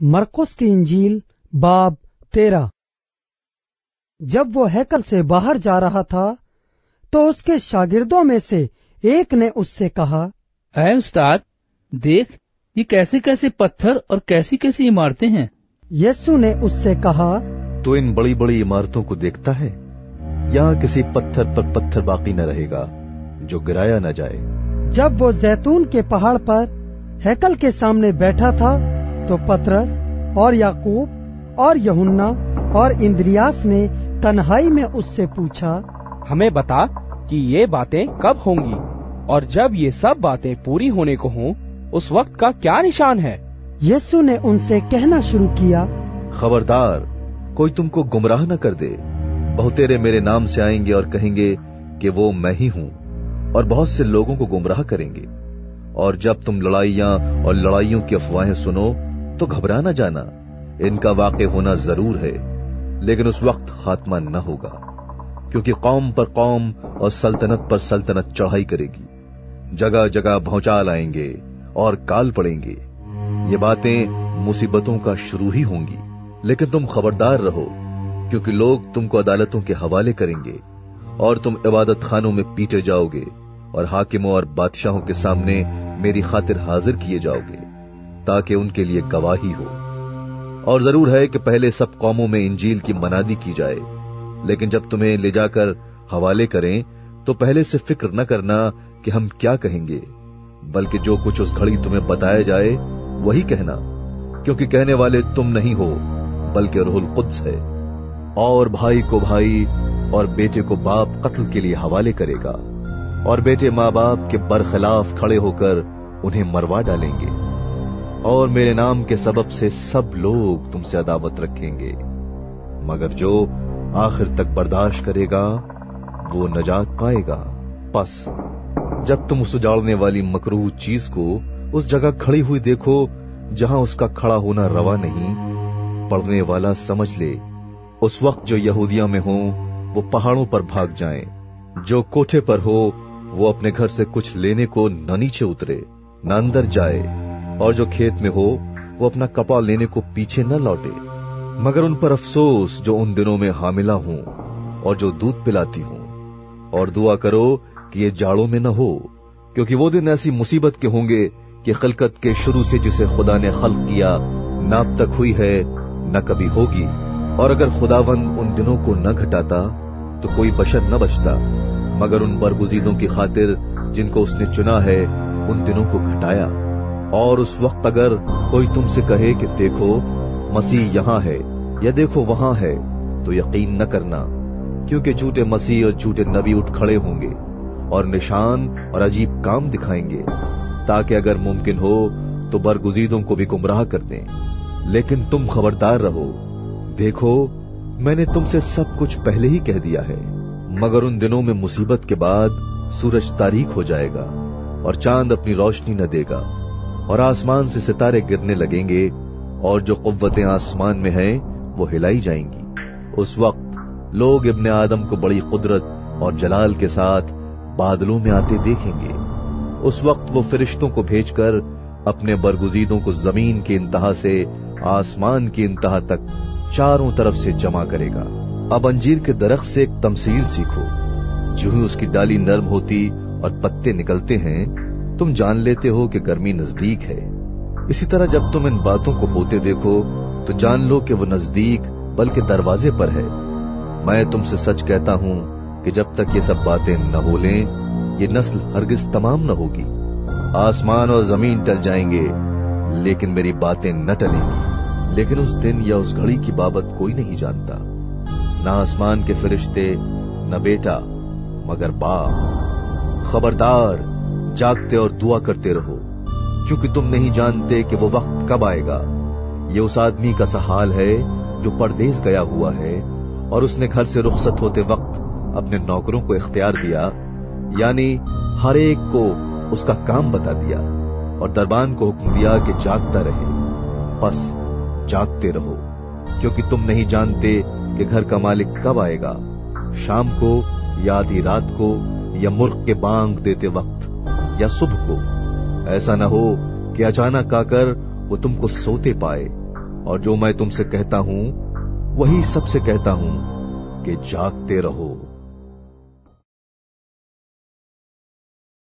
मरकुस की इंजील बाब 13। जब वो हैकल से बाहर जा रहा था तो उसके शागिर्दों में से एक ने उससे कहा, ऐ उस्ताद, देख ये कैसे कैसे पत्थर और कैसी कैसी इमारतें हैं। यीशु ने उससे कहा, तो इन बड़ी बड़ी इमारतों को देखता है? यहाँ किसी पत्थर पर पत्थर बाकी न रहेगा जो गिराया न जाए। जब वो जैतून के पहाड़ पर हैकल के सामने बैठा था तो पतरस और याकूब और यूहन्ना और इंद्रियास ने तन्हाई में उससे पूछा, हमें बता कि ये बातें कब होंगी और जब ये सब बातें पूरी होने को हों उस वक्त का क्या निशान है? यीशु ने उनसे कहना शुरू किया, खबरदार, कोई तुमको गुमराह न कर दे। बहुतेरे मेरे नाम से आएंगे और कहेंगे कि वो मैं ही हूँ, और बहुत से लोगों को गुमराह करेंगे। और जब तुम लड़ाइयां और लड़ाइयों की अफवाहें सुनो तो घबरा न जाना, इनका वाक़े होना जरूर है, लेकिन उस वक्त खात्मा न होगा, क्योंकि कौम पर कौम और सल्तनत पर सल्तनत चढ़ाई करेगी। जगह जगह भौचाल आएंगे और काल पड़ेंगे। ये बातें मुसीबतों का शुरू ही होंगी, लेकिन तुम खबरदार रहो, क्योंकि लोग तुमको अदालतों के हवाले करेंगे और तुम इबादत खानों में पीटे जाओगे और हाकिमों और बादशाहों के सामने मेरी खातिर हाजिर किए जाओगे, ताकि उनके लिए गवाही हो। और जरूर है कि पहले सब कौमों में इंजील की मनादी की जाए, लेकिन जब तुम्हें ले जाकर हवाले करें तो पहले से फिक्र न करना कि हम क्या कहेंगे, बल्कि जो कुछ उस घड़ी तुम्हें बताया जाए वही कहना, क्योंकि कहने वाले तुम नहीं हो बल्कि रूहुल कुद्स है। और भाई को भाई और बेटे को बाप कत्ल के लिए हवाले करेगा, और बेटे माँ बाप के बरखिलाफ खड़े होकर उन्हें मरवा डालेंगे। और मेरे नाम के सबब से सब लोग तुमसे अदावत रखेंगे, मगर जो आखिर तक बर्दाश्त करेगा वो नजात पाएगा। बस जब तुम उस उजाड़ने वाली मकरूह चीज को उस जगह खड़ी हुई देखो जहां उसका खड़ा होना रवा नहीं, पढ़ने वाला समझ ले, उस वक्त जो यहूदिया में हो वो पहाड़ों पर भाग जाएं, जो कोठे पर हो वो अपने घर से कुछ लेने को न नीचे उतरे न अंदर जाए, और जो खेत में हो वो अपना कपा लेने को पीछे न लौटे। मगर उन पर अफसोस जो उन दिनों में हामिला हूं और जो दूध पिलाती हूं। और दुआ करो कि ये जाड़ों में न हो, क्योंकि वो दिन ऐसी मुसीबत के होंगे कि खिलकत के शुरू से जिसे खुदा ने खल्क किया न अब तक हुई है न कभी होगी। और अगर खुदावंद उन दिनों को न घटाता तो कोई बशर न बचता, मगर उन बरगुजीदों की खातिर जिनको उसने चुना है उन दिनों को घटाया। और उस वक्त अगर कोई तुमसे कहे कि देखो मसीह यहाँ है या देखो वहां है, तो यकीन न करना, क्योंकि झूठे मसीह और झूठे नबी उठ खड़े होंगे और निशान और अजीब काम दिखाएंगे, ताकि अगर मुमकिन हो तो बरगुजीदों को भी गुमराह कर दें। लेकिन तुम खबरदार रहो, देखो मैंने तुमसे सब कुछ पहले ही कह दिया है। मगर उन दिनों में मुसीबत के बाद सूरज तारीक हो जाएगा और चांद अपनी रोशनी न देगा, और आसमान से सितारे गिरने लगेंगे, और जो कुव्वतें आसमान में हैं वो हिलाई जाएंगी। उस वक्त लोग इब्ने आदम को बड़ी कुदरत और जलाल के साथ बादलों में आते देखेंगे। उस वक्त वो फरिश्तों को भेजकर अपने बरगुजीदों को जमीन की इंतहा से आसमान की इंतहा तक चारों तरफ से जमा करेगा। अब अंजीर के दरख्त से एक तमसील सीखो। जो ही उसकी डाली नर्म होती और पत्ते निकलते हैं, तुम जान लेते हो कि गर्मी नजदीक है। इसी तरह जब तुम इन बातों को होते देखो तो जान लो कि वो नजदीक बल्कि दरवाजे पर है। मैं तुमसे सच कहता हूं कि जब तक ये सब बातें न हो लें, ये नस्ल हरगिज तमाम न होगी। आसमान और जमीन टल जाएंगे, लेकिन मेरी बातें न टलेंगी। लेकिन उस दिन या उस घड़ी की बाबत कोई नहीं जानता, न आसमान के फरिश्ते न बेटा, मगर बाप। खबरदार, जागते और दुआ करते रहो, क्योंकि तुम नहीं जानते कि वो वक्त कब आएगा। ये उस आदमी का सा हाल है जो परदेस गया हुआ है, और उसने घर से रुखसत होते वक्त अपने नौकरों को इख्तियार दिया, यानी हर एक को उसका काम बता दिया, और दरबान को हुक्म दिया कि जागता रहे। बस जागते रहो, क्योंकि तुम नहीं जानते कि घर का मालिक कब आएगा, शाम को या आधी रात को या मुर्ग के बांग देते वक्त या सुबह को। ऐसा न हो कि अचानक आकर वो तुमको सोते पाए, और जो मैं तुमसे कहता हूं वही सबसे कहता हूं कि जागते रहो।